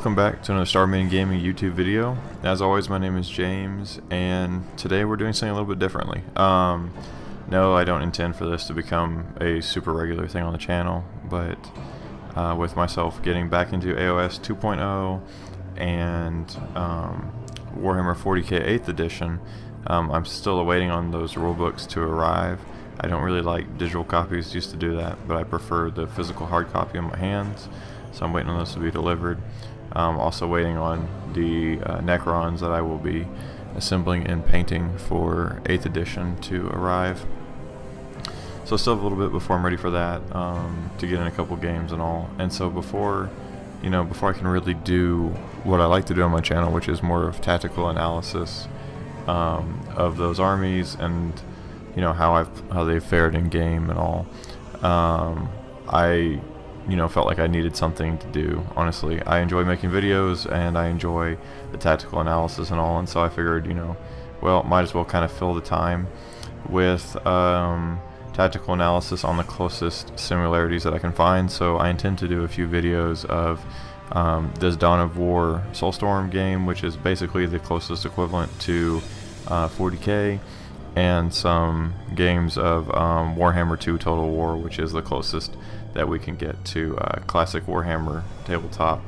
welcome back to another Starman Gaming YouTube video. As always, my name is James, and today we're doing something a little bit differently. No, I don't intend for this to become a super regular thing on the channel, but with myself getting back into AOS 2.0 and Warhammer 40k 8th edition, I'm still awaiting on those rulebooks to arrive. I don't really like digital copies, used to do that, but I prefer the physical hard copy in my hands, so I'm waiting on those to be delivered. Also waiting on the Necrons that I will be assembling and painting for 8th edition to arrive. So still have a little bit before I'm ready for that, to get in a couple games and all. And so before I can really do what I like to do on my channel, which is more of tactical analysis of those armies and how they've fared in game and all, I felt like I needed something to do. Honestly, I enjoy making videos and I enjoy the tactical analysis and all, and so I figured, well, might as well kind of fill the time with tactical analysis on the closest similarities that I can find. So I intend to do a few videos of this Dawn of War Soulstorm game, which is basically the closest equivalent to 40k, and some games of Warhammer 2 Total War, which is the closest that we can get to classic Warhammer tabletop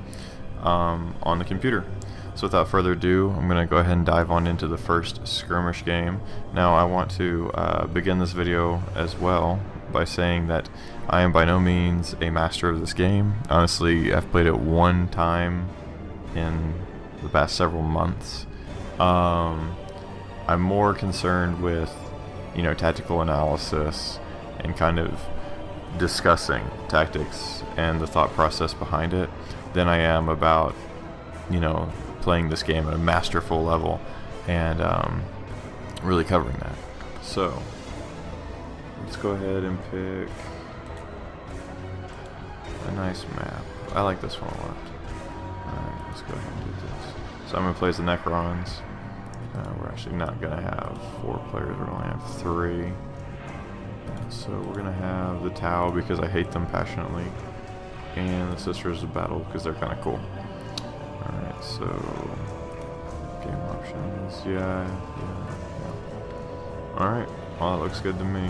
on the computer. So without further ado, I'm going to go ahead and dive on into the first skirmish game. Now I want to begin this video as well by saying that I am by no means a master of this game. Honestly, I've played it one time in the past several months. I'm more concerned with tactical analysis and kind of discussing tactics and the thought process behind it than I am about playing this game at a masterful level and really covering that. So let's go ahead and pick a nice map. I like this one a lot. Alright, let's go ahead and do this. So I'm going to play as the Necrons. We're actually not going to have 4 players, we're going to have 3. So we're going to have the Tau because I hate them passionately, and the Sisters of Battle because they're kind of cool. Alright, so game options, yeah. Alright, well, that looks good to me.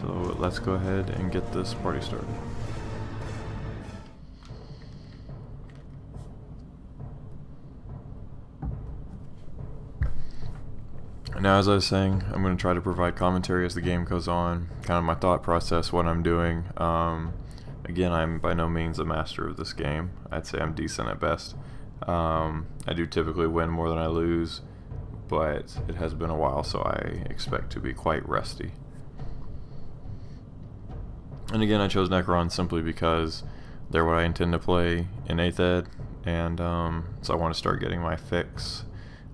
So let's go ahead and get this party started. Now, as I was saying, I'm going to try to provide commentary as the game goes on, kind of my thought process, what I'm doing. Again, I'm by no means a master of this game. I'd say I'm decent at best. I do typically win more than I lose, but it has been a while, so I expect to be quite rusty. And again, I chose Necrons simply because they're what I intend to play in 8th Ed, and so I want to start getting my fix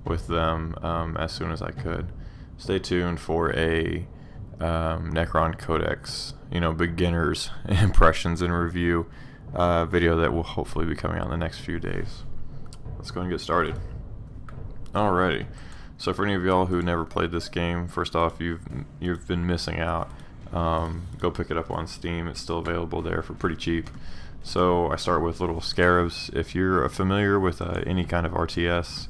with them as soon as I could. Stay tuned for a Necron Codex, beginners impressions and review video that will hopefully be coming out in the next few days. Let's go and get started. Alrighty, so for any of y'all who never played this game, first off, you've been missing out. Go pick it up on Steam. It's still available there for pretty cheap. So I start with little scarabs. If you're familiar with any kind of RTS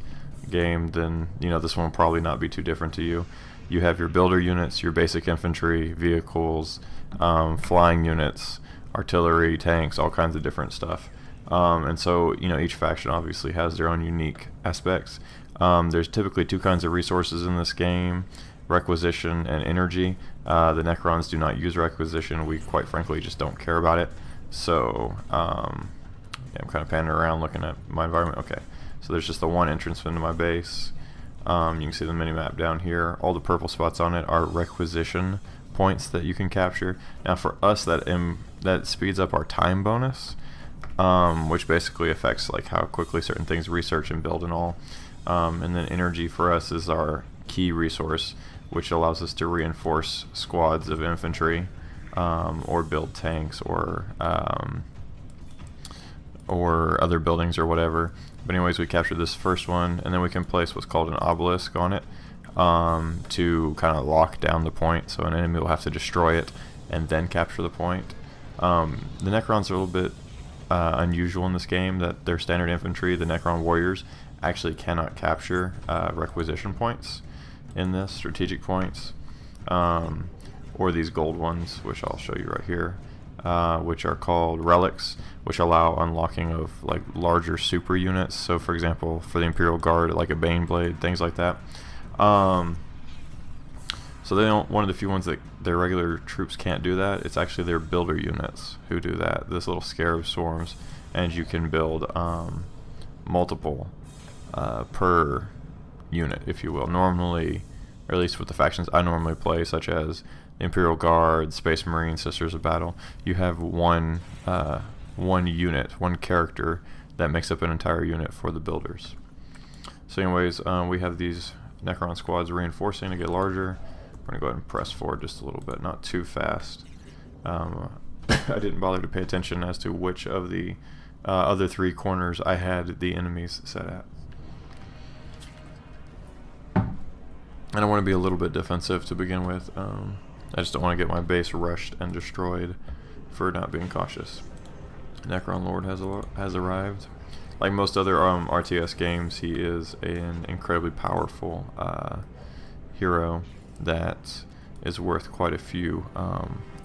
game, then this one will probably not be too different to you. You have your builder units, your basic infantry, vehicles, flying units, artillery, tanks, all kinds of different stuff. And so each faction obviously has their own unique aspects. There's typically 2 kinds of resources in this game: requisition and energy. The Necrons do not use requisition. We quite frankly just don't care about it. So yeah, I'm kind of panning around looking at my environment. Okay. So there's just the one entrance into my base. You can see the mini-map down here. All the purple spots on it are requisition points that you can capture. Now for us, that speeds up our time bonus, which basically affects like how quickly certain things research and build and all. And then energy for us is our key resource, which allows us to reinforce squads of infantry, or build tanks, or other buildings or whatever. But anyways, we capture this first one, and then we can place what's called an obelisk on it to kind of lock down the point, so an enemy will have to destroy it and then capture the point. The Necrons are a little bit unusual in this game that their standard infantry, the Necron warriors, actually cannot capture requisition points in this, strategic points, or these gold ones, which I'll show you right here, which are called relics, which allow unlocking of like larger super units. So for example, for the Imperial Guard, like a Bane Blade, things like that. So they don't, one of the few ones that their regular troops can't do that. It's actually their builder units who do that, this little Scarab Swarms, and you can build multiple per unit, if you will. Normally, or at least with the factions I normally play, such as the Imperial Guard, Space Marine, Sisters of Battle, you have one unit, one character that makes up an entire unit for the builders. So anyways, we have these Necron squads reinforcing to get larger. We're going to go ahead and press forward just a little bit, not too fast. I didn't bother to pay attention as to which of the other three corners I had the enemies set at. And I want to be a little bit defensive to begin with. I just don't want to get my base rushed and destroyed for not being cautious. Necron Lord has arrived. Like most other RTS games, he is an incredibly powerful hero that is worth quite a few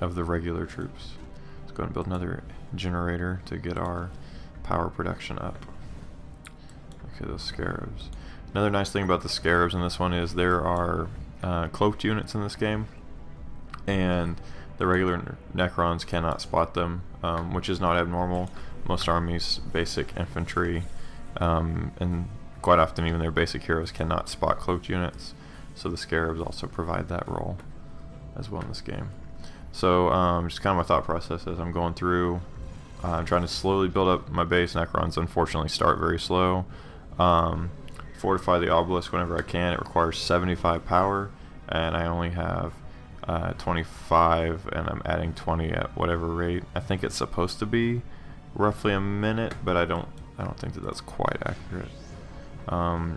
of the regular troops. Let's go ahead and build another generator to get our power production up. Okay, those Scarabs. Another nice thing about the Scarabs in this one is there are cloaked units in this game, and the regular Necrons cannot spot them, which is not abnormal. Most armies, basic infantry, and quite often even their basic heroes cannot spot cloaked units. So the Scarabs also provide that role as well in this game. So just kind of my thought process as I'm going through, I'm trying to slowly build up my base. Necrons unfortunately start very slow. Fortify the obelisk whenever I can. It requires 75 power, and I only have 25, and I'm adding 20 at whatever rate. I think it's supposed to be roughly a minute, but I don't think that that's quite accurate.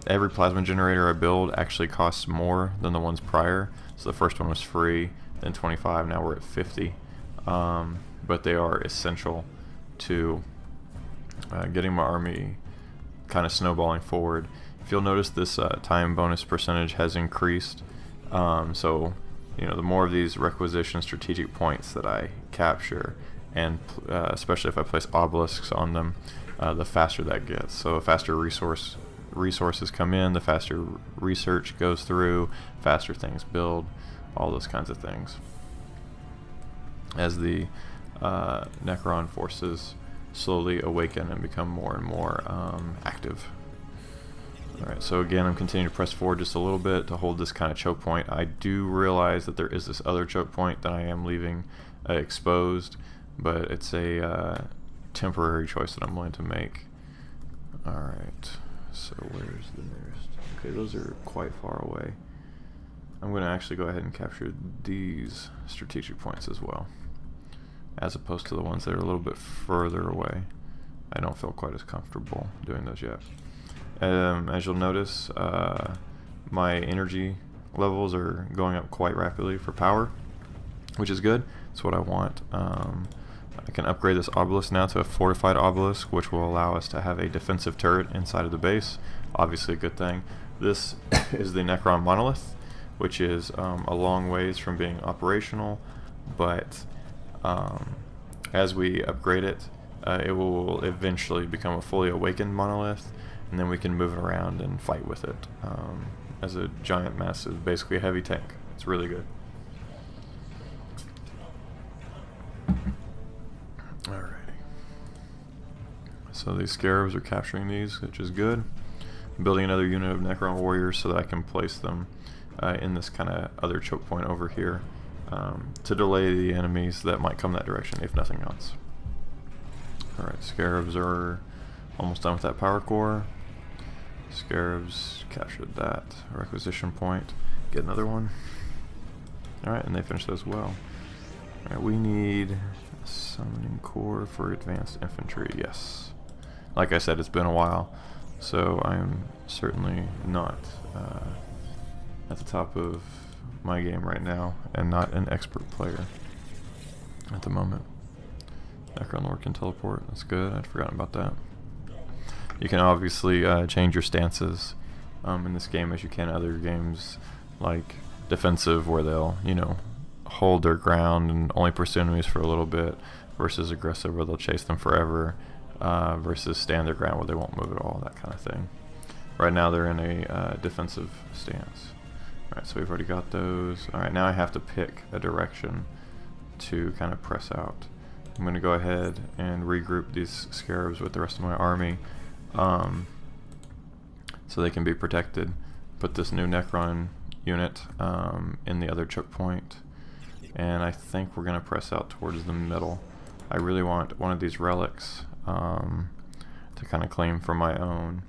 Every plasma generator I build actually costs more than the ones prior. So the first one was free, then 25, now we're at 50. But they are essential to getting my army kind of snowballing forward. If you'll notice, this time bonus percentage has increased. So you know, the more of these requisition strategic points that I capture, and especially if I place obelisks on them, the faster that gets. So the faster resources come in, the faster research goes through, faster things build, all those kinds of things, as the Necron forces slowly awaken and become more and more active. Alright, so again, I'm continuing to press forward just a little bit to hold this kind of choke point. I do realize that there is this other choke point that I am leaving exposed, but it's a temporary choice that I'm willing to make. Alright, so where's the nearest? Okay, those are quite far away. I'm going to actually go ahead and capture these strategic points as well, as opposed to the ones that are a little bit further away. I don't feel quite as comfortable doing those yet. As you'll notice, my energy levels are going up quite rapidly for power, which is good. That's what I want. I can upgrade this obelisk now to a fortified obelisk, which will allow us to have a defensive turret inside of the base. Obviously a good thing. This is the Necron monolith, which is a long ways from being operational, but as we upgrade it, it will eventually become a fully awakened monolith, and then we can move it around and fight with it as a giant, massive, basically a heavy tank. It's really good. Alrighty. So these Scarabs are capturing these, which is good. I'm building another unit of Necron warriors so that I can place them in this kind of other choke point over here to delay the enemies that might come that direction, if nothing else. Alright, Scarabs are almost done with that power core. Scarabs captured that requisition point. Get another one. Alright, and they finished as well. Alright, we need a summoning core for advanced infantry. Yes. Like I said, it's been a while, so I'm certainly not at the top of my game right now, and not an expert player at the moment. Necron Lord can teleport. That's good. I'd forgotten about that. You can obviously change your stances in this game as you can in other games, like defensive, where they'll, you know, hold their ground and only pursue enemies for a little bit, versus aggressive, where they'll chase them forever, versus stand their ground where they won't move at all, that kind of thing. Right now they're in a defensive stance. Alright, so we've already got those. Alright, now I have to pick a direction to kind of press out. I'm going to go ahead and regroup these scarabs with the rest of my army, so they can be protected. Put this new Necron unit in the other choke point, and I think we're going to press out towards the middle. I really want one of these relics to kind of claim for my own.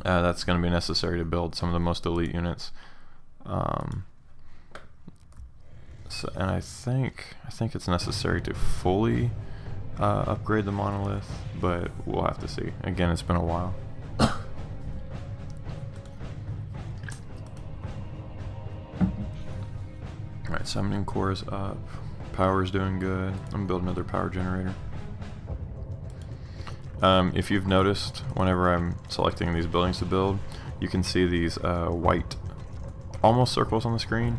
That's going to be necessary to build some of the most elite units. And I think it's necessary to fully upgrade the monolith, but we'll have to see. Again, it's been a while. Alright, summoning core is up. Power's doing good. I'm gonna build another power generator. If you've noticed, whenever I'm selecting these buildings to build, you can see these white almost circles on the screen.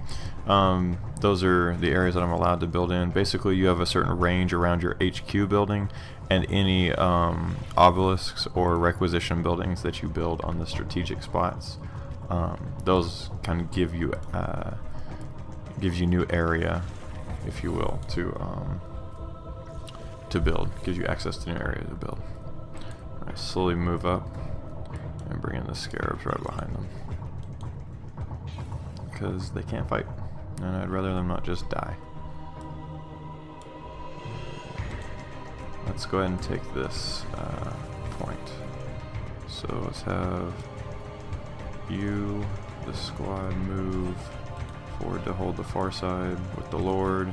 Those are the areas that I'm allowed to build in. Basically, you have a certain range around your HQ building, and any obelisks or requisition buildings that you build on the strategic spots, those kind of gives you new area, if you will, to build. Gives you access to new area to build. I slowly move up and bring in the scarabs right behind them, because they can't fight, and I'd rather them not just die. Let's go ahead and take this point. So let's have you, the squad, move forward to hold the far side with the Lord,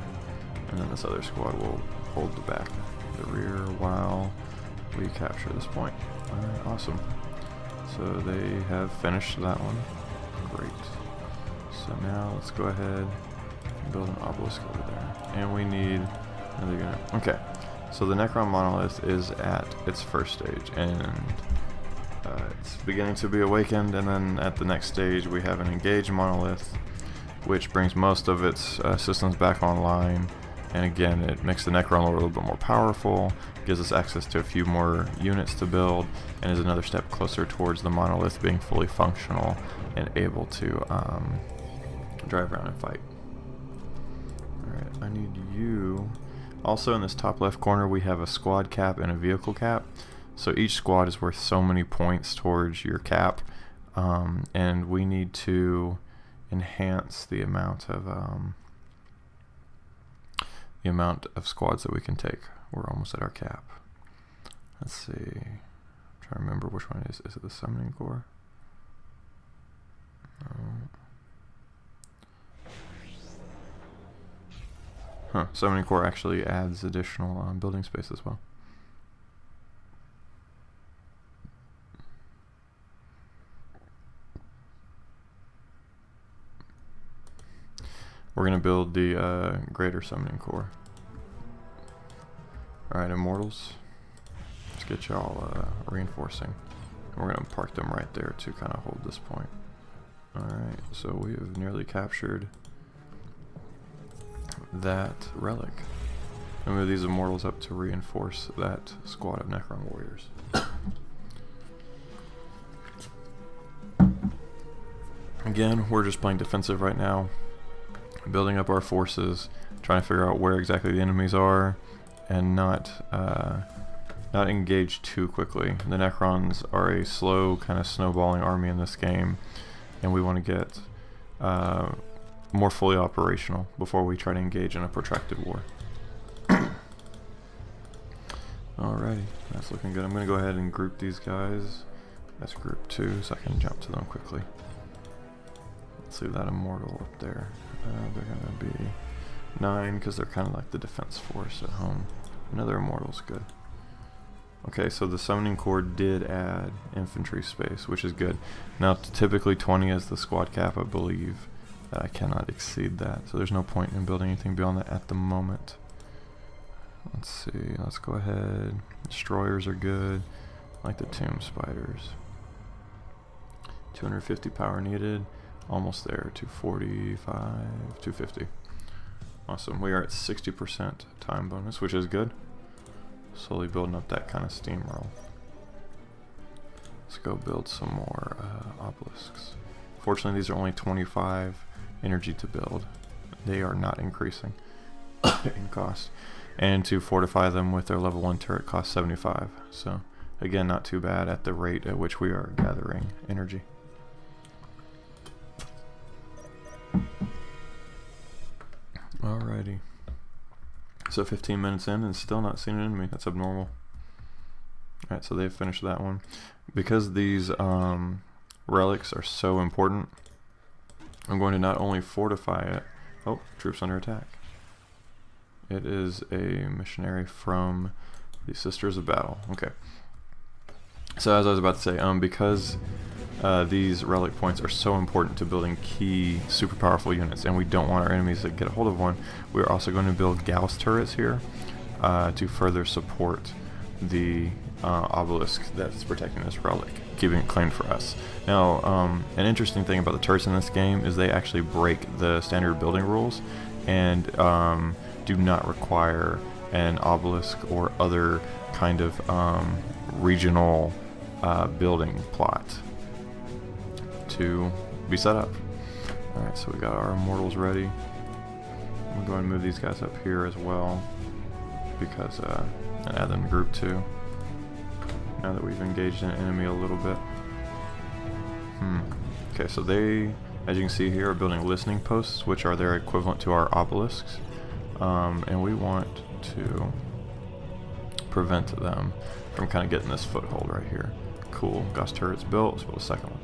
and then this other squad will hold the rear while we capture this point. Alright, awesome. So they have finished that one. Great. So now let's go ahead and build an obelisk over there. And we need another unit. Okay, so the Necron monolith is at its first stage, and it's beginning to be awakened, and then at the next stage we have an engaged monolith, which brings most of its systems back online. And again, it makes the Necron Lord a little bit more powerful, gives us access to a few more units to build, and is another step closer towards the monolith being fully functional and able to drive around and fight. Alright, I need you. Also in this top left corner we have a squad cap and a vehicle cap. So each squad is worth so many points towards your cap, and we need to enhance the amount of squads that we can take. We're almost at our cap. Let's see. I'm trying to remember which one it is. Is it the summoning core? Huh. Summoning core actually adds additional building space as well. We're going to build the greater summoning core. Alright, immortals. Let's get y'all reinforcing. We're going to park them right there to kind of hold this point. Alright, so we have nearly captured that relic. And move these immortals up to reinforce that squad of Necron warriors. Again, we're just playing defensive right now, building up our forces, trying to figure out where exactly the enemies are, and not engage too quickly. The Necrons are a slow, kind of snowballing army in this game, and we want to get more fully operational before we try to engage in a protracted war. Alrighty, that's looking good. I'm going to go ahead and group these guys. That's group 2, so I can jump to them quickly. Let's leave that immortal up there. They're going to be 9 because they're kind of like the defense force at home. Another immortal's good. Okay, so the summoning core did add infantry space, which is good. Now, typically 20 is the squad cap, I believe. I cannot exceed that, so there's no point in building anything beyond that at the moment. Let's see, let's go ahead. Destroyers are good. I like the tomb spiders. 250 power needed. Almost there. 245, 250. Awesome. We are at 60% time bonus, which is good. Slowly building up that kind of steamroll. Let's go build some more obelisks. Fortunately, these are only 25 energy to build. They are not increasing in cost. And to fortify them with their level 1 turret costs 75. So, again, not too bad at the rate at which we are gathering energy. Alrighty. So 15 minutes in and still not seeing an enemy. That's abnormal. Alright, so they've finished that one. Because these relics are so important, I'm going to not only fortify it. Oh, troops under attack. It is a missionary from the Sisters of Battle. Okay. So as I was about to say, because these relic points are so important to building key super powerful units, and we don't want our enemies to get a hold of one, we're also going to build Gauss turrets here to further support the obelisk that's protecting this relic, keeping it claimed for us. Now, an interesting thing about the turrets in this game is they actually break the standard building rules and do not require an obelisk or other kind of regional building plot to be set up. Alright, so we got our immortals ready. We're going to move these guys up here as well because and add them to group 2 now that we've engaged an enemy a little bit. Okay, so they, as you can see here, are building listening posts, which are their equivalent to our obelisks, and we want to prevent them from kind of getting this foothold right here. Cool, Gauss turret's built. Let's build a second one.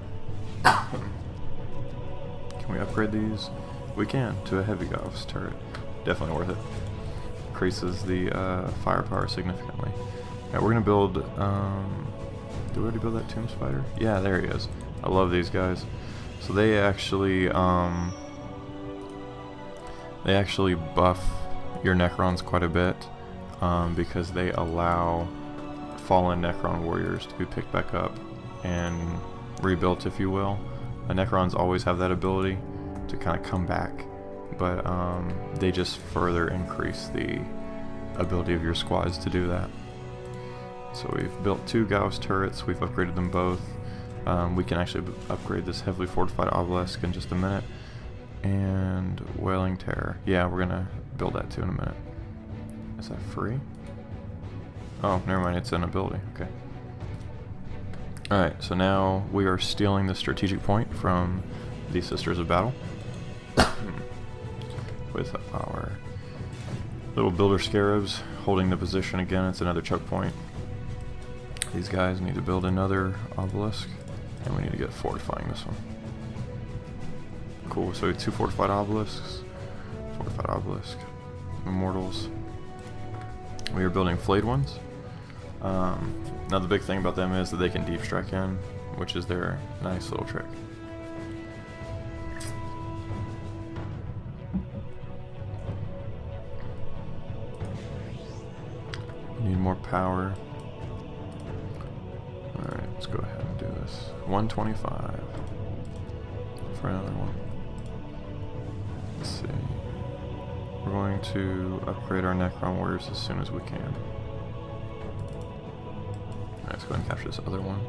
Can we upgrade these? We can to a heavy Gauss turret. Definitely worth it. Increases the firepower significantly. Alright, we're gonna build. Did we already build that tomb spider? Yeah, there he is. I love these guys. So they actually buff your Necrons quite a bit because they allow fallen Necron warriors to be picked back up and rebuilt, if you will. The Necrons always have that ability to kind of come back, but they just further increase the ability of your squads to do that. So we've built 2 Gauss turrets, we've upgraded them both. We can actually upgrade this heavily fortified obelisk in just a minute. And Wailing Terror. Yeah, we're gonna build that too in a minute. Is that free? Oh, never mind, it's an ability. Okay. Alright, so now we are stealing the strategic point from the Sisters of Battle with our little builder scarabs holding the position again. It's another choke point. These guys need to build another obelisk, and we need to get fortifying this one. Cool, so we have 2 fortified obelisks. Fortified obelisk. Immortals. We are building flayed ones. Now the big thing about them is that they can deep strike in, which is their nice little trick. Need more power. Alright, let's go ahead and do this. 125 for another one. Let's see. We're going to upgrade our Necron warriors as soon as we can. Alright, let's go ahead and capture this other one.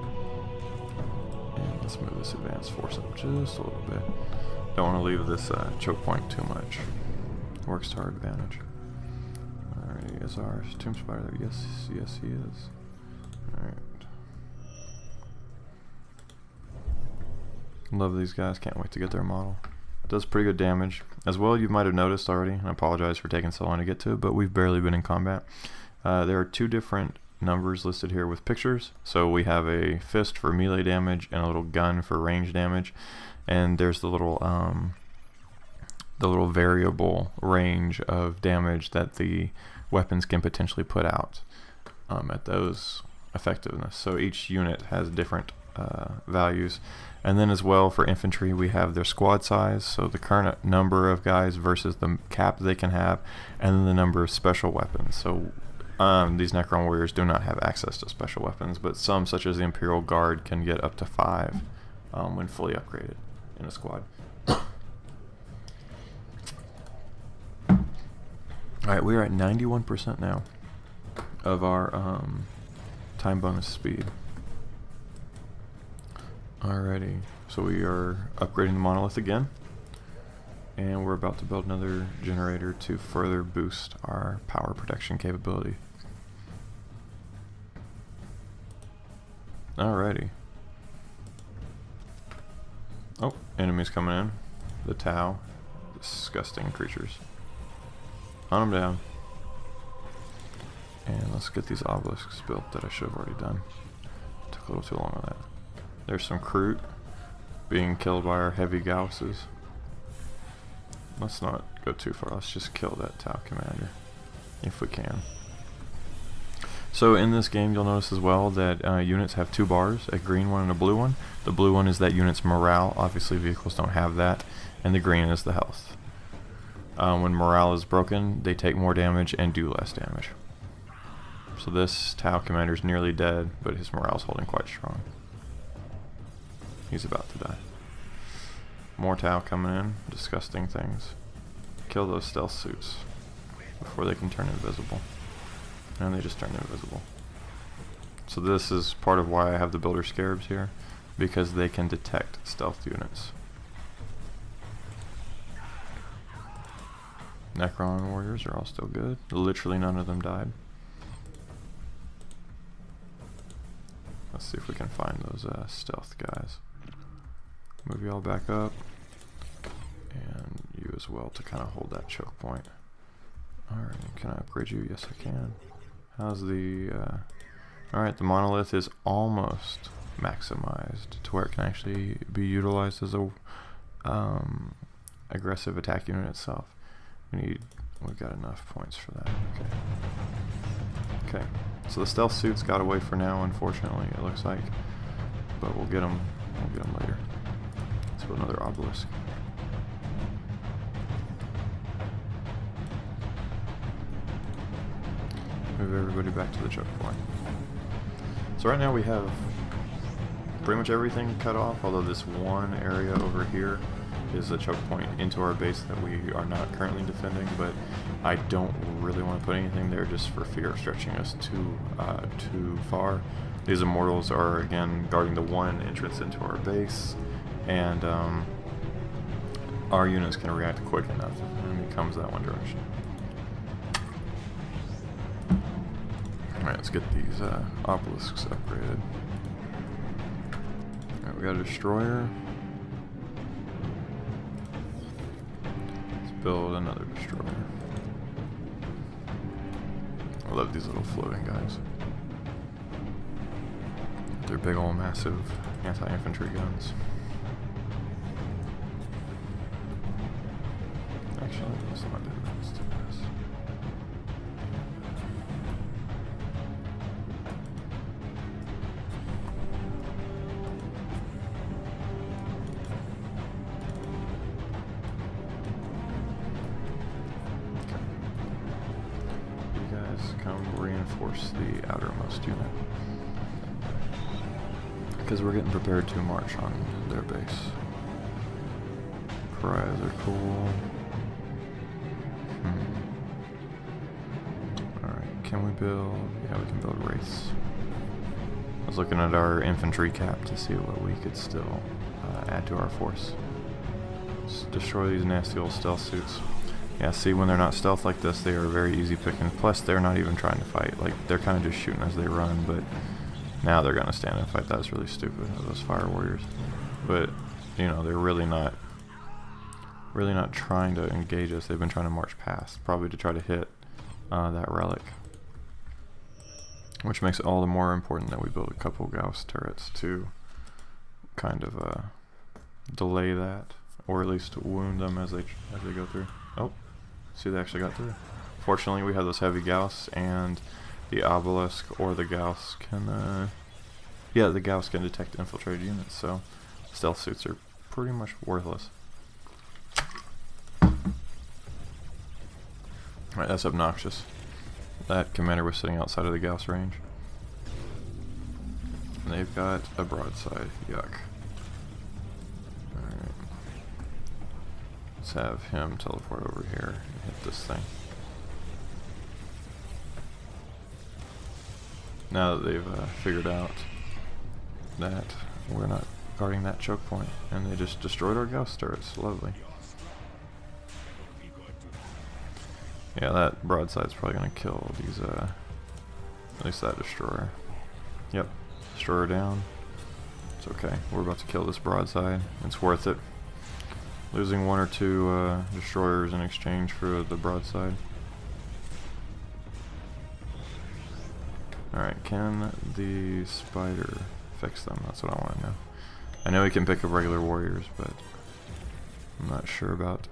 And let's move this advanced force up just a little bit. Don't want to leave this choke point too much. Works to our advantage. Alright, is our tomb spider there? Yes, yes he is. Alright. Love these guys, can't wait to get their model. Does pretty good damage. As well, you might have noticed already, and I apologize for taking so long to get to it, but we've barely been in combat. There are 2 different numbers listed here with pictures. So we have a fist for melee damage and a little gun for range damage. And there's the little variable range of damage that the weapons can potentially put out at those effectiveness. So each unit has different values. And then as well for infantry, we have their squad size, so the current number of guys versus the cap they can have, and then the number of special weapons. So these Necron warriors do not have access to special weapons, but some, such as the Imperial Guard, can get up to 5 when fully upgraded in a squad. Alright, we are at 91% now of our time bonus speed. Alrighty, so we are upgrading the monolith again, and we're about to build another generator to further boost our power protection capability. Alrighty. Oh, enemies coming in. The DOW. Disgusting creatures. Hunt them down. And let's get these obelisks built that I should have already done. Took a little too long on that. There's some Kroot being killed by our heavy Gausses. Let's not go too far. Let's just kill that DOW commander if we can. So in this game, you'll notice as well that units have 2 bars, a green one and a blue one. The blue one is that unit's morale. Obviously vehicles don't have that. And the green is the health. When morale is broken, they take more damage and do less damage. So this DOW commander is nearly dead, but his morale is holding quite strong. He's about to die. More DOW coming in. Disgusting things. Kill those stealth suits before they can turn invisible. And they just turn invisible. So this is part of why I have the builder scarabs here, because they can detect stealth units. Necron warriors are all still good. Literally none of them died. Let's see if we can find those stealth guys. Move you all back up, and you as well to kind of hold that choke point. Alright, can I upgrade you? Yes I can. How's the alright, the monolith is almost maximized to where it can actually be utilized as a aggressive attack unit itself. We've got enough points for that. Okay, so the stealth suits got away for now, unfortunately, it looks like, but we'll get them later. Let's put another obelisk. Move everybody back to the choke point. So right now we have pretty much everything cut off, although this one area over here is a choke point into our base that we are not currently defending, but I don't really want to put anything there just for fear of stretching us too far. These immortals are again guarding the one entrance into our base, and our units can react quick enough if an enemy comes that one direction. Alright, let's get these obelisks upgraded. Alright, we got a destroyer. Let's build another destroyer. I love these little floating guys. They're big old massive anti-infantry guns. Actually, let's not do that. Let's do this. Come reinforce the outermost unit, because we're getting prepared to march on their base. Pariahs are cool. Alright, can we build? Yeah, we can build wraiths. I was looking at our infantry cap to see what we could still add to our force. Let's destroy these nasty old stealth suits. Yeah, see, when they're not stealth like this, they are very easy picking. Plus, they're not even trying to fight. Like, they're kind of just shooting as they run, but now they're going to stand and fight. That was really stupid of those fire warriors. But, you know, they're really not trying to engage us. They've been trying to march past, probably to try to hit that relic. Which makes it all the more important that we build a couple Gauss turrets to kind of delay that, or at least wound them as they go through. Oh. See, they actually got through. Fortunately, we have those heavy Gauss, and the obelisk or the Gauss can Yeah, the Gauss can detect infiltrated units, so stealth suits are pretty much worthless. Alright, that's obnoxious. That commander was sitting outside of the Gauss range. And they've got a broadside. Yuck. Alright. Let's have him teleport over here and hit this thing. Now that they've figured out that we're not guarding that choke point, and they just destroyed our Gauss turrets. Lovely. Yeah, that broadside's probably gonna kill these, at least that destroyer. Yep, destroyer down. It's okay, we're about to kill this broadside. It's worth it. Losing one or two destroyers in exchange for the broadside. Alright, can the spider fix them? That's what I want to know. I know he can pick up regular warriors, but I'm not sure about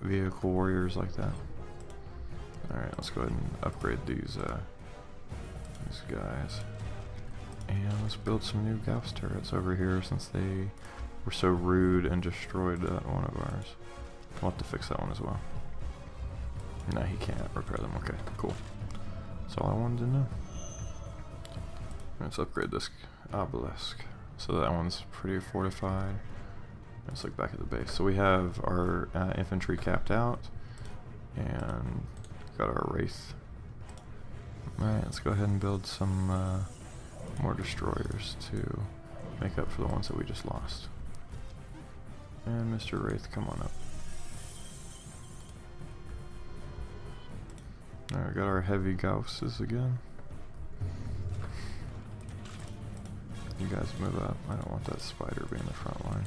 vehicle warriors like that. Alright, let's go ahead and upgrade these guys. And let's build some new Gauss turrets over here since they were so rude and destroyed one of ours. We'll have to fix that one as well. No, he can't repair them. Okay, cool. That's all I wanted to know. Let's upgrade this obelisk. So that one's pretty fortified. Let's look back at the base. So we have our infantry capped out. And got our wraith. Alright, let's go ahead and build some more destroyers to make up for the ones that we just lost. And Mr. Wraith, come on up. Alright, we got our heavy Gausses again. You guys move up. I don't want that spider being the front line.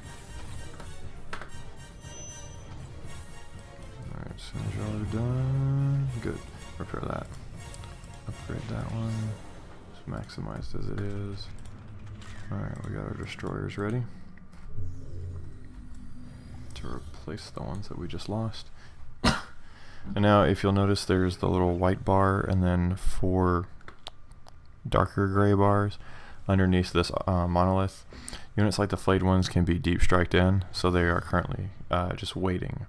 Alright, as soon as y'all are done. Good. Repair that. Upgrade that one. It's maximized as it is. Alright, we got our destroyers ready to replace the ones that we just lost. And now if you'll notice there's the little white bar and then 4 darker gray bars underneath this monolith. Units like the flayed ones can be deep striked in, so they are currently just waiting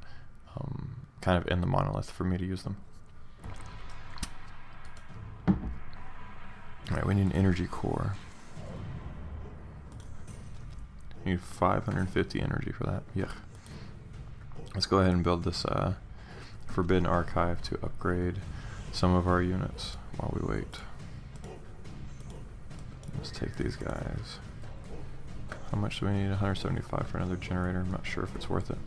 kind of in the monolith for me to use them. Alright, we need an energy core. We need 550 energy for that. Yeah. Let's go ahead and build this Forbidden Archive to upgrade some of our units while we wait. Let's take these guys. How much do we need? 175 for another generator. I'm not sure if it's worth it.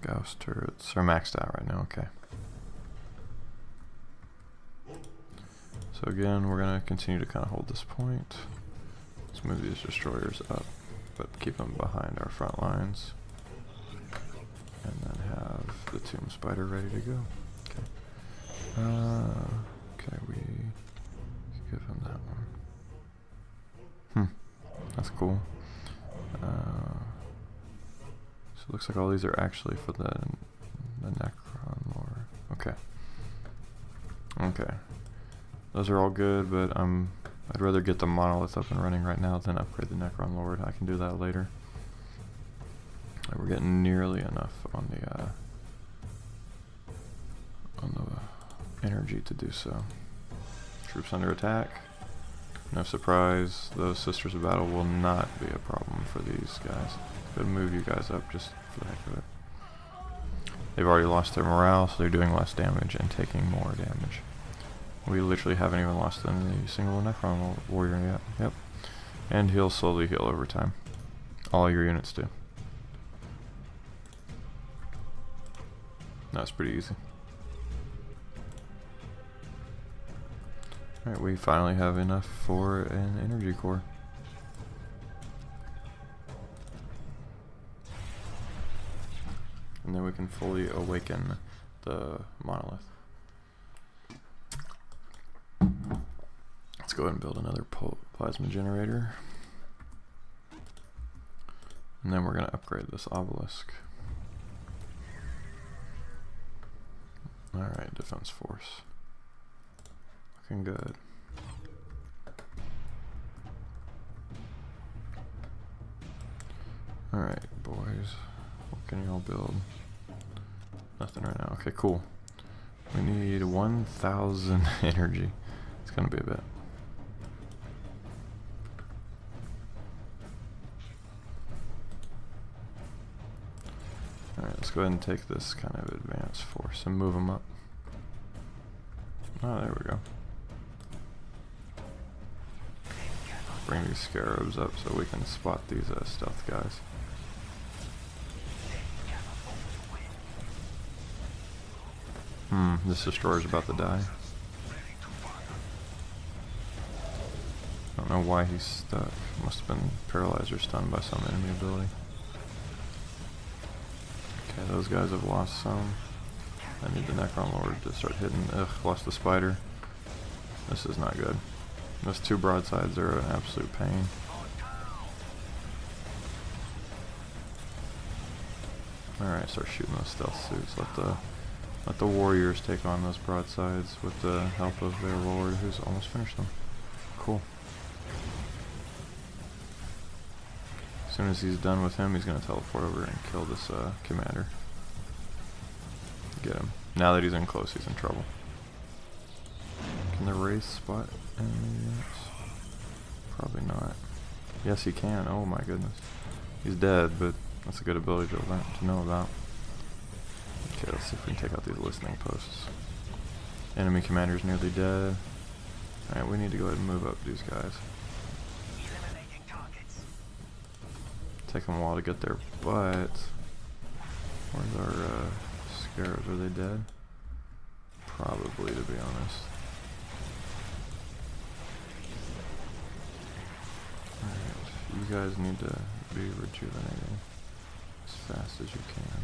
Gauss turrets are maxed out right now. Okay. So again, we're going to continue to kind of hold this point. Let's move these destroyers up, but keep them behind our front lines. And then have the Tomb Spider ready to go. Okay. Okay, we give him that one. That's cool. So it looks like all these are actually for the Necron lore. Okay. Okay. Those are all good, but I'd rather get the monolith up and running right now than upgrade the Necron Lord. I can do that later. Right, we're getting nearly enough on the energy to do so. Troops under attack. No surprise, those Sisters of Battle will not be a problem for these guys. Go move you guys up just for the heck of it. They've already lost their morale, so they're doing less damage and taking more damage. We literally haven't even lost any single Necron warrior yet. Yep. And he'll slowly heal over time. All your units do. That's pretty easy. Alright, we finally have enough for an energy core. And then we can fully awaken the monolith. Let's go ahead and build another plasma generator. And then we're going to upgrade this obelisk. Alright, defense force. Looking good. Alright, boys. What can y'all build? Nothing right now. Okay, cool. We need 1,000 energy. It's gonna be a bit. Alright, let's go ahead and take this kind of advanced force and move them up. Oh, there we go. Bring these scarabs up so we can spot these stealth guys. This destroyer's about to die. I don't know why he's stuck. Must have been paralyzed or stunned by some enemy ability. Okay, those guys have lost some. I need the Necron Lord to start hitting. Ugh, lost the spider. This is not good. Those two broadsides are an absolute pain. Alright, start shooting those stealth suits. Let the warriors take on those broadsides with the help of their lord, who's almost finished them. Cool. As soon as he's done with him, he's going to teleport over and kill this commander. Get him. Now that he's in close, he's in trouble. Can the wraith spot enemy units? Probably not. Yes, he can. Oh my goodness. He's dead, but that's a good ability to know about. Okay, let's see if we can take out these listening posts. Enemy commander's nearly dead. Alright, we need to go ahead and move up these guys. Take them a while to get there, but where's our scarabs? Are they dead? Probably, to be honest. Alright, you guys need to be rejuvenating as fast as you can.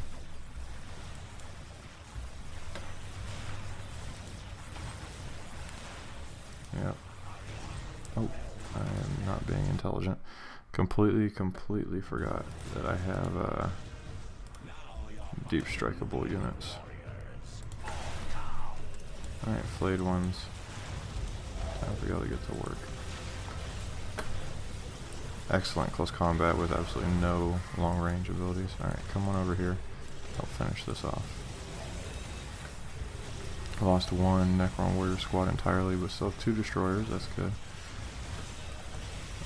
Yep. Oh, I am not being intelligent. Completely forgot that I have deep strikeable units. Alright, flayed ones. Time for y'all to get to work. Excellent close combat with absolutely no long range abilities. Alright, come on over here. I'll finish this off. Lost one Necron warrior squad entirely, but still have 2 destroyers. That's good.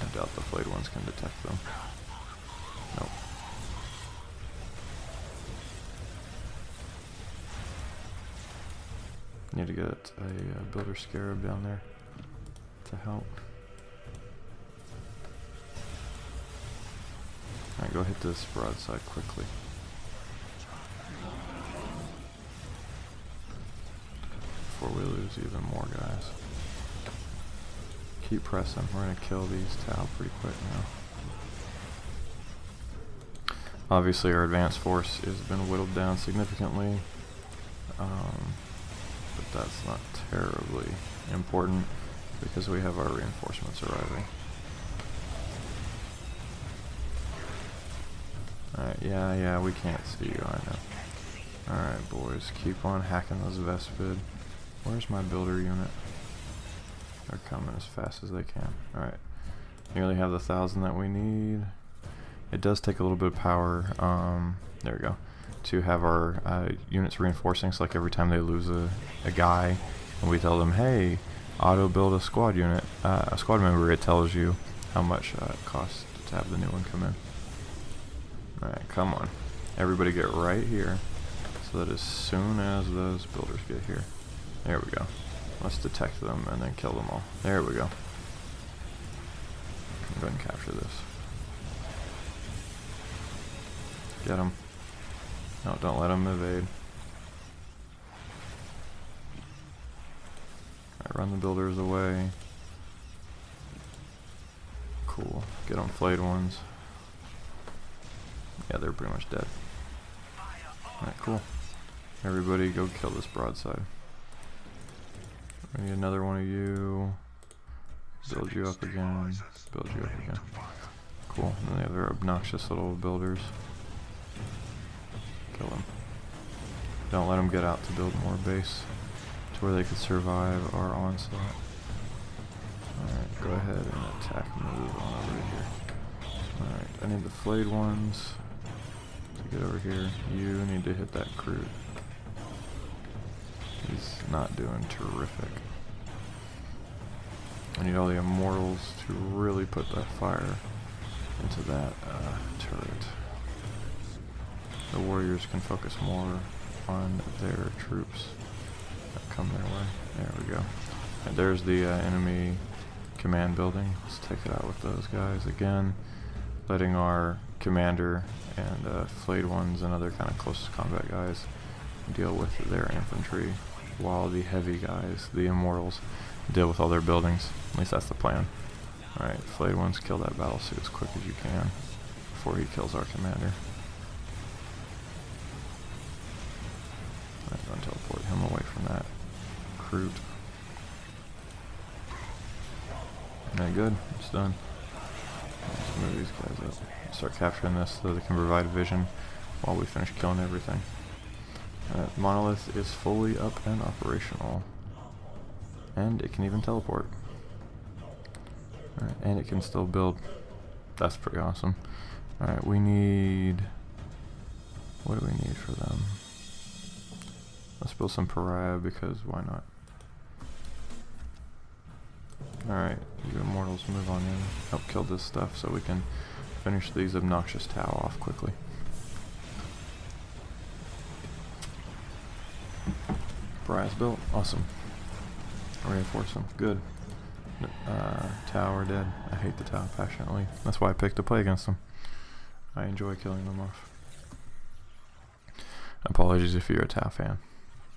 I doubt the flayed ones can detect them. Nope. Need to get a builder scarab down there to help. Alright, go hit this broadside quickly. Before we lose even more guys. Keep pressing. We're going to kill these Tau pretty quick now. Obviously our advanced force has been whittled down significantly. But that's not terribly important because we have our reinforcements arriving. Alright, yeah, we can't see you, I know. Alright boys, keep on hacking those Vespid. Where's my builder unit? They're coming as fast as they can. Alright, nearly have the 1,000 that we need. It does take a little bit of power, there we go, to have our units reinforcing. So like every time they lose a guy and we tell them, hey, auto build a squad unit, a squad member, it tells you how much it costs to have the new one come in. Alright, come on. Everybody get right here so that as soon as those builders get here, there we go. Let's detect them and then kill them all. There we go. Go ahead and capture this. Get them. No, don't let them evade. Alright, run the builders away. Cool. Get them flayed ones. Yeah, they're pretty much dead. Alright, cool. Everybody go kill this broadside. We need another one of you. Build you up again. Build you up again. Cool. And then they have their obnoxious little builders. Kill them. Don't let them get out to build more base to where they could survive our onslaught. go ahead and attack move on over here. Alright, I need the flayed ones to get over here. You need to hit that crude. He's not doing terrific. I need all the immortals to really put that fire into that turret. The warriors can focus more on their troops that come their way. There we go. And there's the enemy command building. Let's take it out with those guys again, letting our commander and flayed ones and other kind of close combat guys deal with their infantry, while the heavy guys, the immortals, deal with all their buildings. At least that's the plan. Alright, flayed ones, kill that battle suit as quick as you can before he kills our commander. I'm going to teleport him away from that recruit. Alright, good. It's done. Let's move these guys up. Start capturing this so they can provide vision while we finish killing everything. Monolith is fully up and operational. And it can even teleport. Alright, and it can still build. That's pretty awesome. Alright, we need... What do we need for them? Let's build some pariah, because why not? Alright, you immortals move on in. Help kill this stuff so we can finish these obnoxious Tau off quickly. Pariah's built. Awesome. Reinforce them. Good. Tau are dead. I hate the Tau passionately. That's why I picked to play against them. I enjoy killing them off. Apologies if you're a Tau fan,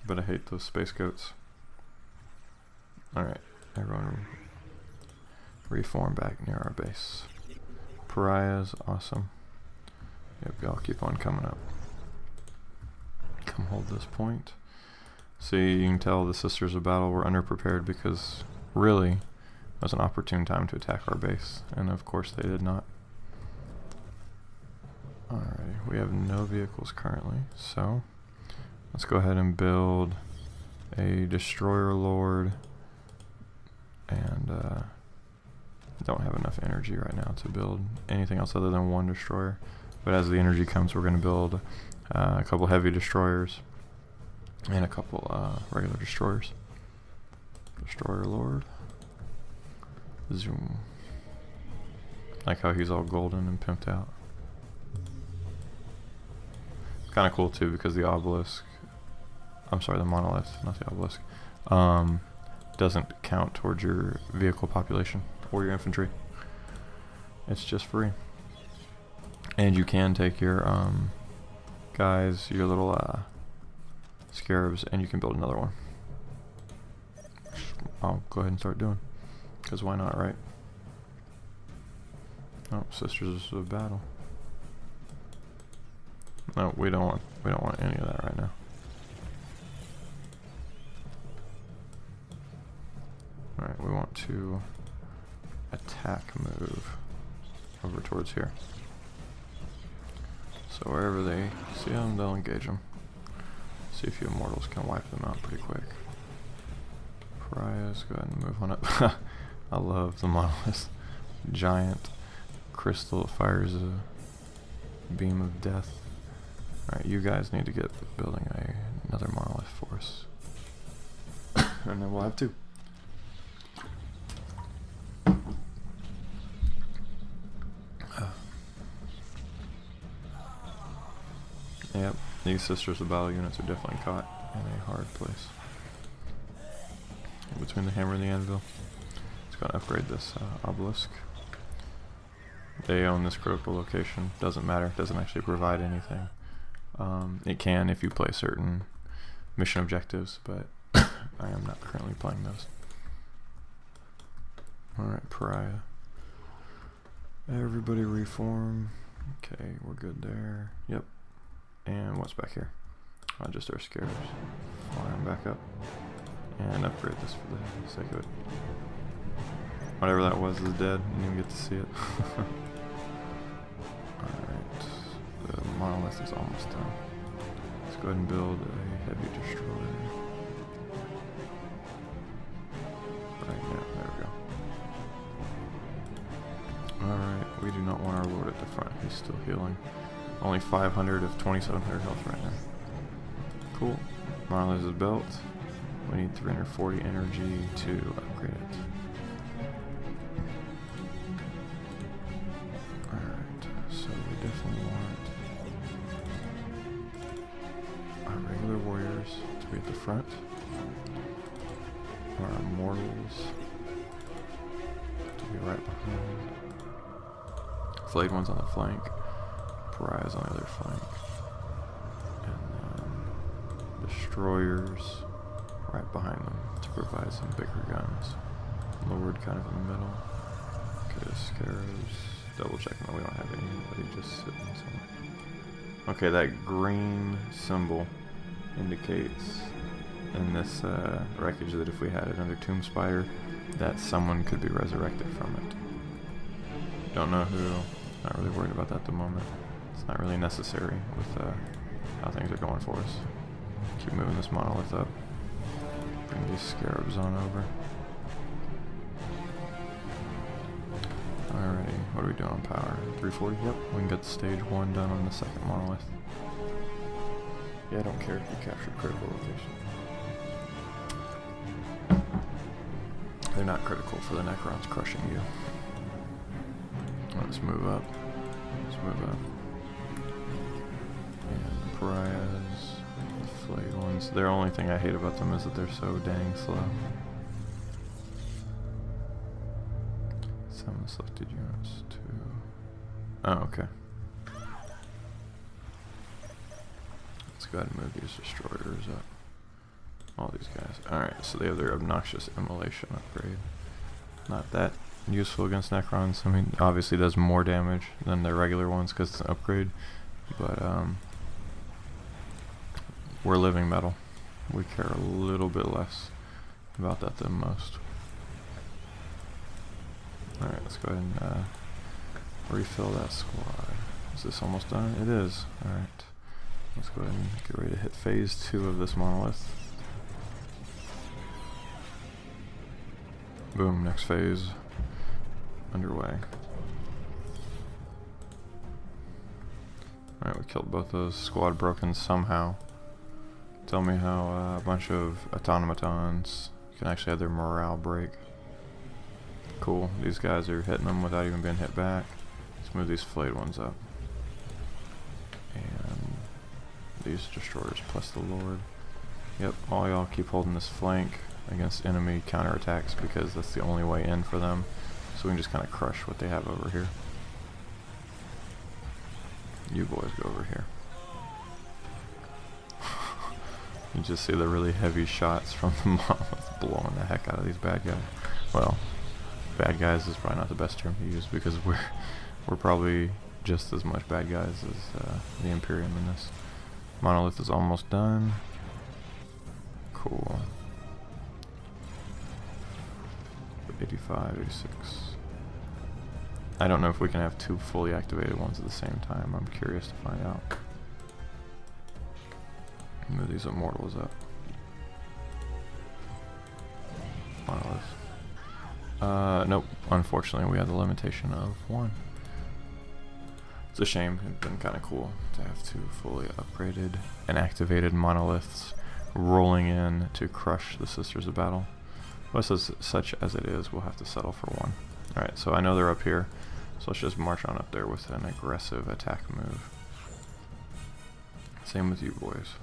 but I hate those space goats. Alright, everyone reform back near our base. Pariah's awesome. Yep, y'all keep on coming up. Come hold this point. See, you can tell the Sisters of Battle were underprepared because really it was an opportune time to attack our base, and of course they did not. Alright, we have no vehicles currently, so let's go ahead and build a Destroyer Lord, and don't have enough energy right now to build anything else other than one destroyer, but as the energy comes we're going to build a couple heavy destroyers and a couple regular destroyers. Destroyer Lord. Zoom. Like how he's all golden and pimped out. Kind of cool too because the obelisk, I'm sorry, the monolith, not the obelisk, doesn't count towards your vehicle population or your infantry. It's just free. And you can take your guys, your little scarabs, and you can build another one. I'll go ahead and start doing, because why not, right? Oh, Sisters of Battle. No, we don't want any of that right now. Alright, we want to attack move over towards here. So wherever they see them, they'll engage them. See if you immortals can wipe them out pretty quick. Pariahs, go ahead and move on up. I love the monolith. Giant crystal that fires a beam of death. Alright, you guys need to get building another monolith for us. And then we'll have two. Yep, these Sisters of Battle units are definitely caught in a hard place. Between the hammer and the anvil. Let's go and upgrade this obelisk. They own this critical location. Doesn't matter. Doesn't actually provide anything. It can if you play certain mission objectives, but I am not currently playing those. Alright, Pariah. Everybody reform. Okay, we're good there. Yep. And what's back here? Just our scarabs. Fly them back up. And upgrade this for the sake of it. Whatever that was is dead. Didn't even get to see it. Alright. The monolith is almost done. Let's go ahead and build a heavy destroyer. Right now, there we go. We do not want our lord at the front. He's still healing. Only 500 of 2700 health right now. Cool. Monolith is built. We need 340 energy to upgrade it. Alright, so we definitely want our regular warriors to be at the front. Our immortals to be right behind. Flayed ones on the flank. Pariahs on the other flank. And then destroyers right behind them to provide some bigger guns. Lord kind of in the middle. Okay, scarabs. Double checking that we don't have anybody just sitting somewhere. Okay, that green symbol indicates in this wreckage that if we had another tomb spider, that someone could be resurrected from it. Don't know who. Not really worried about that at the moment. It's not really necessary with how things are going for us. Keep moving this monolith up. Bring these scarabs on over. Alrighty, what are we doing on power? 340? Yep, we can get stage 1 done on the second monolith. Yeah, I don't care if you captured critical location. They're not critical for the Necrons crushing you. Let's move up. Let's move up. And the pariahs, the flayed ones. The only thing I hate about them is that they're so dang slow. Some selected units to... Oh, okay. Let's go ahead and move these destroyers up. All these guys. Alright, so they have their obnoxious immolation upgrade. Not that useful against Necrons. I mean, obviously does more damage than their regular ones because it's an upgrade. But, we're living metal. We care a little bit less about that than most. Alright, let's go ahead and refill that squad. Is this almost done? It is. Alright. Let's go ahead and get ready to hit phase 2 of this monolith. Boom, next phase underway. Alright, we killed both those squad broken somehow. Tell me how a bunch of automatons can actually have their morale break. Cool, these guys are hitting them without even being hit back. Let's move these flayed ones up. And these destroyers plus the Lord. Yep, all y'all keep holding this flank against enemy counterattacks because that's the only way in for them. So we can just kind of crush what they have over here. You boys go over here. You just see the really heavy shots from the monolith blowing the heck out of these bad guys. Well, bad guys is probably not the best term to use because we're probably just as much bad guys as the Imperium in this. Monolith is almost done. Cool. 85, 86. I don't know if we can have 2 fully activated ones at the same time. I'm curious to find out. Move these immortals up. Monolith. Nope. Unfortunately, we have the limitation of 1. It's a shame. It'd been kind of cool to have 2 fully upgraded and activated monoliths rolling in to crush the Sisters of Battle. But such as it is, we'll have to settle for 1. Alright, so I know they're up here, so let's just march on up there with an aggressive attack move. Same with you boys.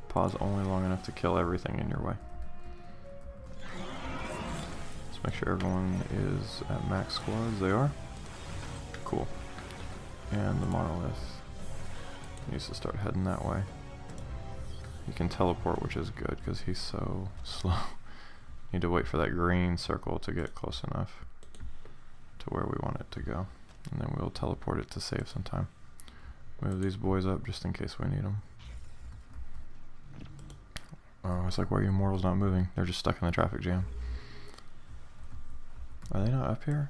Pause only long enough to kill everything in your way. Let's make sure everyone is at max squads. They are. Cool. And the monolith needs to start heading that way. He can teleport, which is good because he's so slow. Need to wait for that green circle to get close enough to where we want it to go, and then we'll teleport it to save some time. Move these boys up just in case we need them. Oh, it's like, why are you immortals not moving? They're just stuck in the traffic jam. Are they not up here?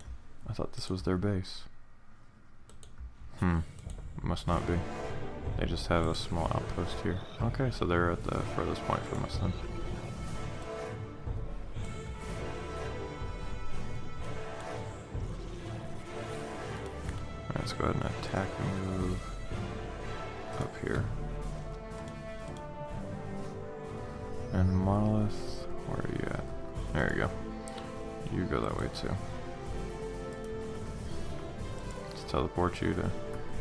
I thought this was their base. Must not be. They just have a small outpost here. Okay, so they're at the furthest point from us then. let's go ahead and attack and move up here. And Monolith, where are you at? There you go. You go that way too. Let's teleport you to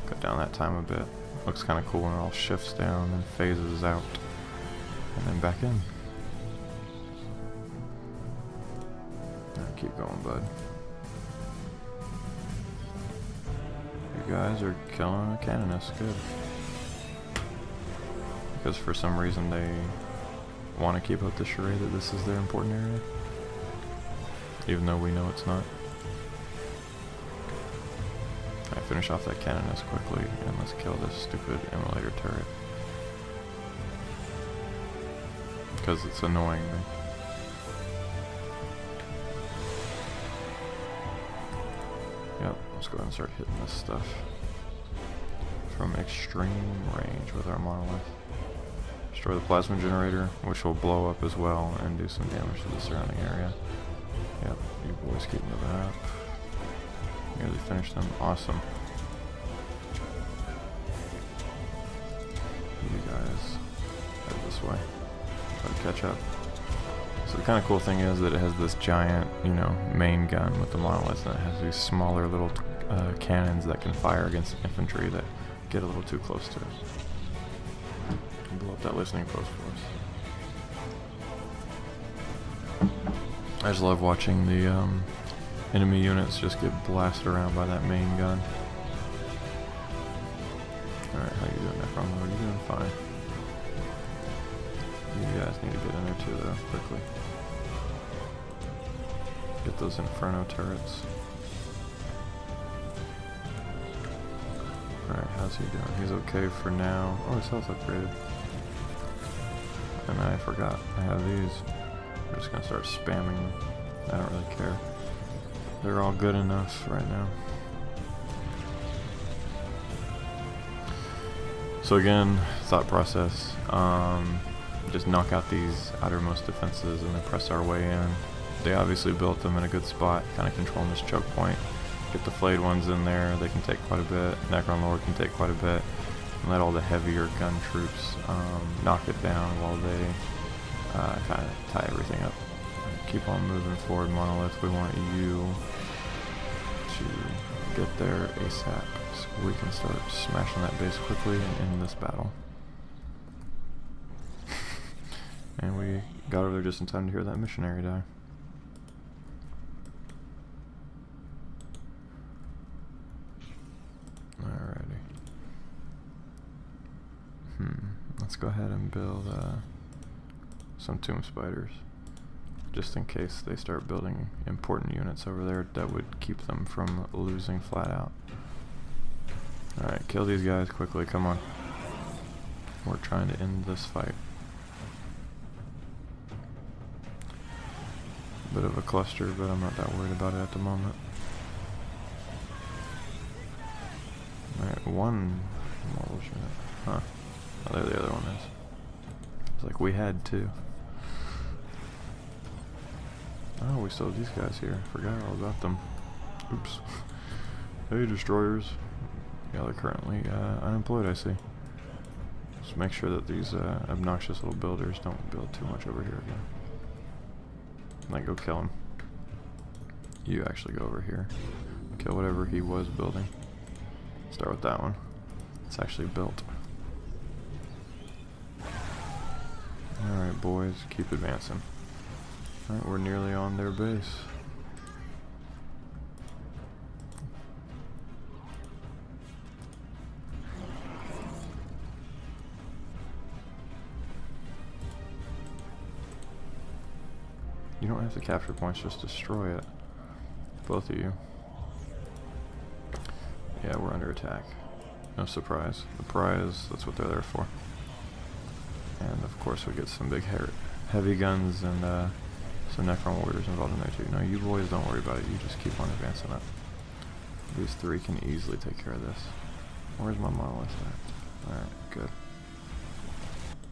cut down that time a bit. Looks kind of cool when it all shifts down and phases out. And then back in. Right, keep going, bud. You guys are killing a canonist, good. Because for some reason they want to keep up the charade that this is their important area. Even though we know it's not. Alright, finish off that canonist quickly, and let's kill this stupid immolator turret. Because it's annoying me. Yep, let's go ahead and start hitting this stuff from extreme range with our monolith. Destroy the plasma generator, which will blow up as well and do some damage to the surrounding area. Yep, you boys keep moving up. Nearly finished them. Awesome. You guys head this way. Try to catch up. So the kind of cool thing is that it has this giant, you know, main gun with the monolith, and it has these smaller little cannons that can fire against infantry that get a little too close to it. Blow up that listening post for us. I just love watching the enemy units just get blasted around by that main gun. Alright, how you doing, Necron? You're doing fine. You guys need to get in there too, though, quickly. Get those Inferno turrets. Alright, how's he doing? He's okay for now. Oh, his health upgraded. And I forgot I have these. I'm just gonna start spamming them. I don't really care. They're all good enough right now. So again, thought process. Just knock out these outermost defenses and then press our way in. They obviously built them in a good spot, kind of controlling this choke point. Get the flayed ones in there, they can take quite a bit. Necron Lord can take quite a bit. And let all the heavier gun troops knock it down while they kind of tie everything up. Keep on moving forward, Monolith. We want you to get there ASAP so we can start smashing that base quickly and end this battle. And we got over there just in time to hear that missionary die. Alrighty. Let's go ahead and build some tomb spiders. Just in case they start building important units over there that would keep them from losing flat out. Alright, kill these guys quickly, come on. We're trying to end this fight. Bit of a cluster, but I'm not that worried about it at the moment. Alright, one model ship. Huh. Oh, there the other one is. It's like we had two. Oh, we still have these guys here. Forgot all about them. Oops. Hey, destroyers. Yeah, they're currently unemployed, I see. Just make sure that these obnoxious little builders don't build too much over here again. Like, go kill him. You actually go over here. Kill whatever he was building. Start with that one. It's actually built. Alright, boys, keep advancing. Alright, we're nearly on their base. You don't have to capture points, just destroy it. Both of you. Yeah, we're under attack. No surprise. The prize, that's what they're there for. And of course we get some big heavy guns and some Necron warriors involved in there too. No, you boys don't worry about it, you just keep on advancing up. These three can easily take care of this. Where's my monolith at? Alright, good.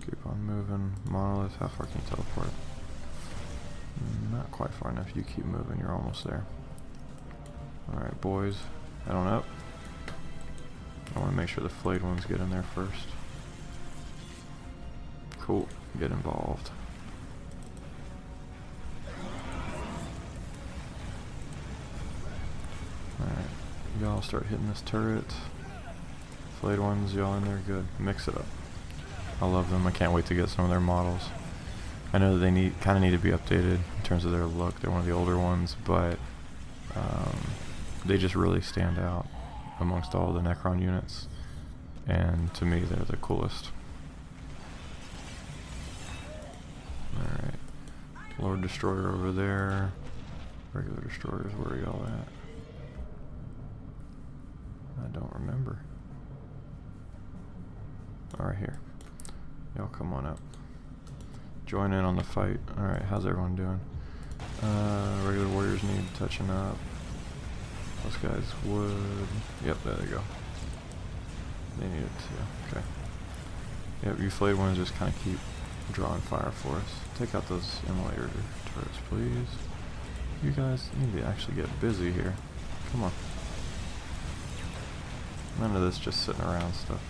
Keep on moving. Monolith, how far can you teleport? Not quite far enough. You keep moving, you're almost there. Alright, boys, head on up. I want to make sure the flayed ones get in there first. Cool. Get involved. Alright. Y'all start hitting this turret. Flayed ones, y'all in there, good. Mix it up. I love them. I can't wait to get some of their models. I know that they kind of need to be updated in terms of their look. They're one of the older ones, but they just really stand out amongst all the Necron units. And to me, they're the coolest. Alright. Lord Destroyer over there. Regular Destroyers, where are y'all at? I don't remember. Alright, here. Y'all come on up. Join in on the fight. Alright, how's everyone doing? Regular warriors need touching up. Those guys would... Yep, there they go. They need it too. Okay. Yep, you flayed ones just kind of keep drawing fire for us. Take out those immolator turrets, please. You guys need to actually get busy here. Come on. None of this just sitting around stuff.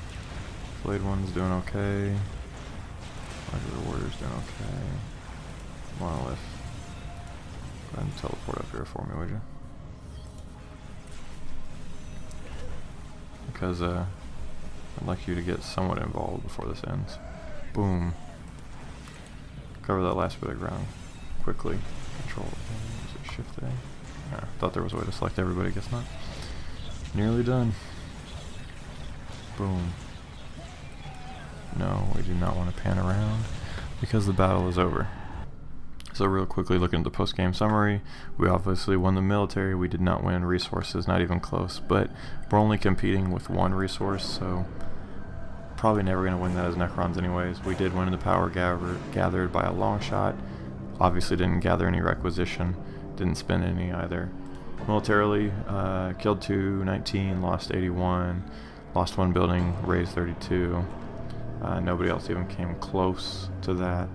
Flayed one's doing okay. Regular warrior's doing okay. Monolith. Go ahead and teleport up here for me, would you? Because I'd like you to get somewhat involved before this ends. Boom. Cover that last bit of ground quickly. Control. Is it Shift A? Yeah, thought there was a way to select everybody. Guess not. Nearly done. Boom. No, we do not want to pan around because the battle is over. So real quickly, looking at the post-game summary, we obviously won the military. We did not win resources, not even close, but we're only competing with one resource, so probably never going to win that as Necrons anyways. We did win the power gathered by a long shot. Obviously didn't gather any requisition, didn't spend any either. Militarily, killed 2, 19, lost 81, lost 1 building, raised 32. Nobody else even came close to that.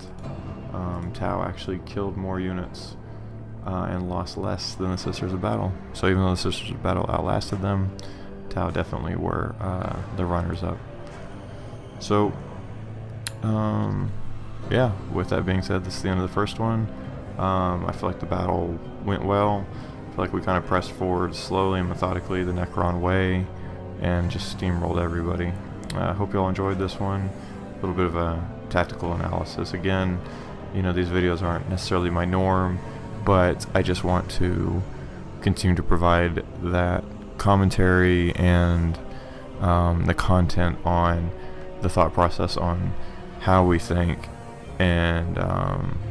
Tau actually killed more units and lost less than the Sisters of Battle. So even though the Sisters of Battle outlasted them, Tau definitely were the runners-up. So, yeah, with that being said, this is the end of the first one. I feel like the battle went well. I feel like we kind of pressed forward slowly and methodically the Necron way and just steamrolled everybody. I hope you all enjoyed this one. A little bit of a tactical analysis. Again, you know, these videos aren't necessarily my norm, but I just want to continue to provide that commentary and the content on the thought process on how we think and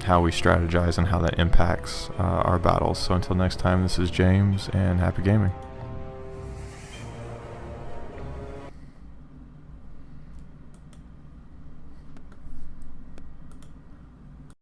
how we strategize and how that impacts our battles. So until next time, this is James, and happy gaming.